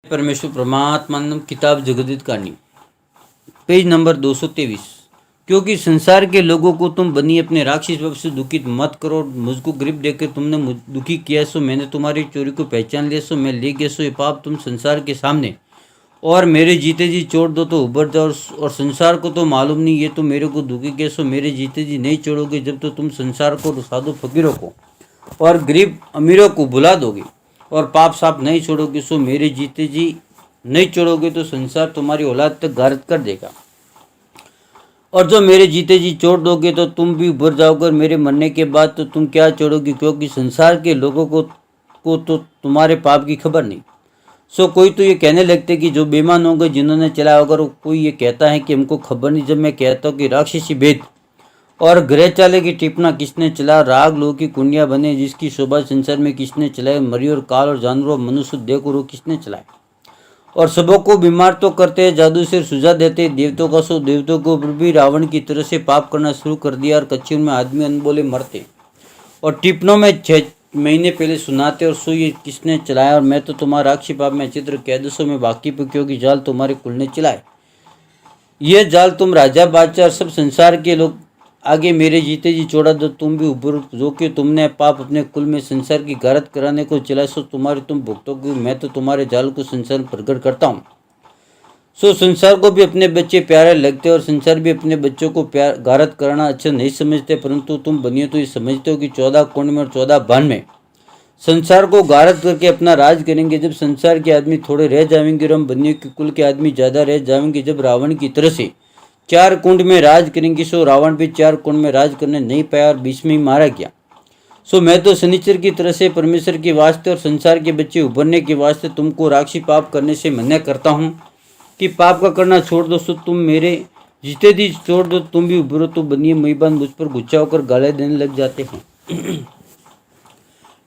परमेश्वर परमात्मा किताब जगदीत कहानी पेज नंबर 223। क्योंकि संसार के लोगों को तुम बनी अपने राक्षस वश से दुखित मत करो। मुझको गरीब देकर तुमने दुखी किया, सो मैंने तुम्हारी चोरी को पहचान लिया, सो मैं ले गया, सो ये पाप तुम संसार के सामने और मेरे जीते जी छोड़ दो तो उभर जाओ। और संसार को तो मालूम नहीं, ये तो मेरे को दुखी किया, सो मेरे जीते जी नहीं छोड़ोगे। जब तो तुम संसार को, साधु फकीरों को और गरीब अमीरों को भुला दोगे और पाप साप नहीं छोड़ोगे, सो मेरे जीते जी नहीं छोड़ोगे तो संसार तुम्हारी औलाद तक गारत कर देगा। और जो मेरे जीते जी छोड़ दोगे तो तुम भी उभर जाओगे। मेरे मरने के बाद तो तुम क्या छोड़ोगे, क्योंकि संसार के लोगों को तो तुम्हारे पाप की खबर नहीं। सो कोई तो ये कहने लगते कि जो बेईमान होंगे जिन्होंने चलाया होगा, कोई ये कहता है कि हमको खबर नहीं। जब मैं कहता हूँ कि राक्षसी भेद और ग्रह चाले की टिपना किसने चला, राग लो की कुंडिया बने जिसकी शोभा संसार में किसने चलाए, मरी और काल और जानवरों मनुष्य देखो रो किसने चलाए। और सबों को बीमार तो करते हैं, जादू से सुझा देते हैं देवतों का, सो देवतों को भी रावण की तरह से पाप करना शुरू कर दिया। और कच्चे में आदमी अनबोले मरते और टिपनों में 6 महीने पहले सुनाते और सो ये किसने चलाया। और मैं तो तुम्हारा राक्षी पाप में चित्र कैदसों में बाकी पे, क्योंकि जाल तुम्हारे कुल ने चलाए। ये जाल तुम राजा बादशाह सब संसार के लोग आगे मेरे जीते जी छोड़ा दो, तुम भी उभर जो कि तुमने पाप अपने कुल में संसार की गारत कराने को चला, सो तुम्हारे तुम भुगतोगे। मैं तो तुम्हारे जाल को संसार प्रकट करता हूँ। सो संसार को भी अपने बच्चे प्यारे लगते और संसार भी अपने बच्चों को प्यार गारत कराना अच्छा नहीं समझते, परंतु तुम बनिए तो ये समझते हो कि 14 कुंड में और 14 भान में संसार को गारत करके अपना राज करेंगे। जब संसार के आदमी थोड़े रह जाएंगे और हम बनियों के कुल के आदमी ज़्यादा रह जाएंगे। जब रावण की तरह से 4 कुंड में राज करेंगे, सो रावण भी 4 कुंड में राज करने नहीं पाया और बीच में ही मारा गया। सो मैं तो शनिचर की तरह से परमेश्वर के वास्ते और संसार के बच्चे उभरने के वास्ते तुमको राक्षी पाप करने से मना करता हूँ कि पाप का करना छोड़ दो। सो तुम मेरे जीते जी छोड़ दो, तुम भी उभरो तो बनिए महिबान मुझ पर गुस्सा होकर गाले देने लग जाते हैं।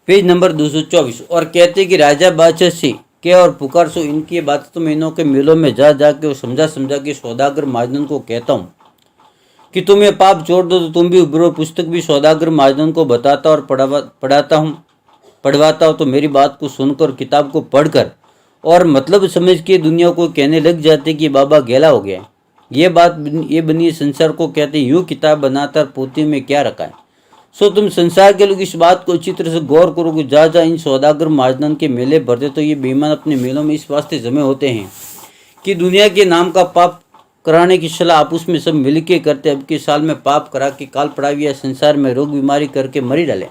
Page number 224। और कहते कि राजा बादशाह से क्या और पुकार, सो इनकी बात तो मैं इन्हों के मेलों में जा के और समझा के सौदागर महाजन को कहता हूँ कि तुम ये पाप छोड़ दो तो तुम भी उभरो। पुस्तक भी सौदागर महाजन को बताता और पढ़वाता हूँ तो मेरी बात को सुनकर, किताब को पढ़कर और मतलब समझ के दुनिया को कहने लग जाते कि बाबा गैला हो गया। ये बनी संसार को कहते यूँ किताब बनाता पोती में क्या रखा है। सो तुम संसार के लोग इस बात को अच्छी तरह से गौर करोगे। जा इन सौदागर महाजन के मेले भरते तो ये बेईमान अपने मेलों में इस वास्ते जमे होते हैं कि दुनिया के नाम का पाप कराने की सलाह आपस में सब मिल के करते। अब के साल में पाप करा के काल पड़ावी या संसार में रोग बीमारी करके मरी डाले,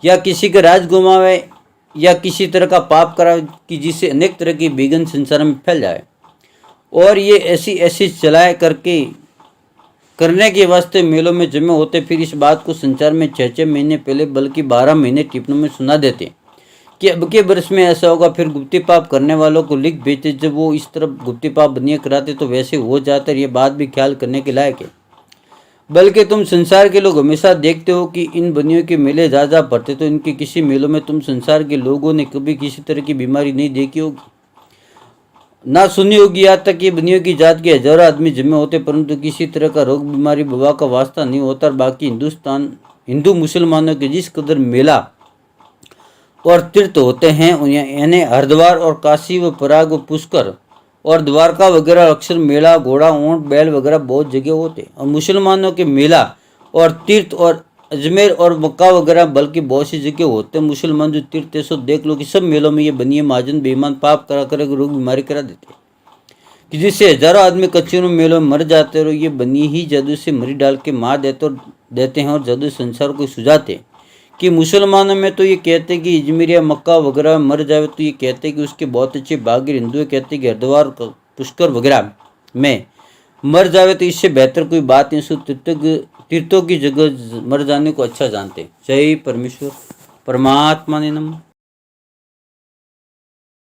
या किसी का राज घुमावे, या किसी तरह का पाप करा कि जिससे अनेक तरह की विघ्न संसार में फैल जाए। और ये ऐसी चलाए करने के वास्ते मेलों में जमे होते। फिर इस बात को संसार में 6 महीने पहले बल्कि 12 महीने टिप्पणों में सुना देते कि अब के वर्ष में ऐसा होगा। फिर गुप्ती पाप करने वालों को लिख भेजते। जब वो इस तरफ गुप्ती पाप बनिए कराते तो वैसे हो जाता। ये बात भी ख्याल करने के लायक है। बल्कि तुम संसार के लोग हमेशा देखते हो कि इन बनियों के मेले ज़्यादा पड़ते, तो इनके किसी मेलों में तुम संसार के लोगों ने कभी किसी तरह की बीमारी नहीं देखी होगी, ना सुनी होगी। यहाँ तक कि बनियों की जात के हजारों आदमी जमे होते, परंतु किसी तरह का रोग बीमारी वबा का वास्ता नहीं होता। बाकी हिंदू मुसलमानों के जिस कदर मेला और तीर्थ होते हैं, यानी हरिद्वार और काशी व प्रयाग व पुष्कर और द्वारका वगैरह अक्सर मेला घोड़ा ऊंट बैल वगैरह बहुत जगह होते। और मुसलमानों के मेला और तीर्थ और अजमेर और मक्का वगैरह बल्कि बहुत सी जगह होते हैं। मुसलमान जो तीर्थ है, सो देख लो कि सब मेलों में ये बनिए महाजन बेईमान पाप करा कर रोग बीमारी करा देते कि जिससे हजारों आदमी कच्चे मेलों में मर जाते और ये बनिए ही जादू से मरी डाल के मार देते हैं और जादू संसार को सुझाते कि मुसलमानों में तो ये कहते कि अजमेर मक्का वगैरह मर जाए तो ये कहते कि उसके बहुत अच्छे भाग्य। हिंदू कहते कि हरिद्वार पुष्कर वगैरह में मर जावे तो इससे बेहतर कोई बात नहीं। सो तीर्थों की जगह मर जाने को अच्छा जानते। जय परमेश्वर परमात्मा ने नमः।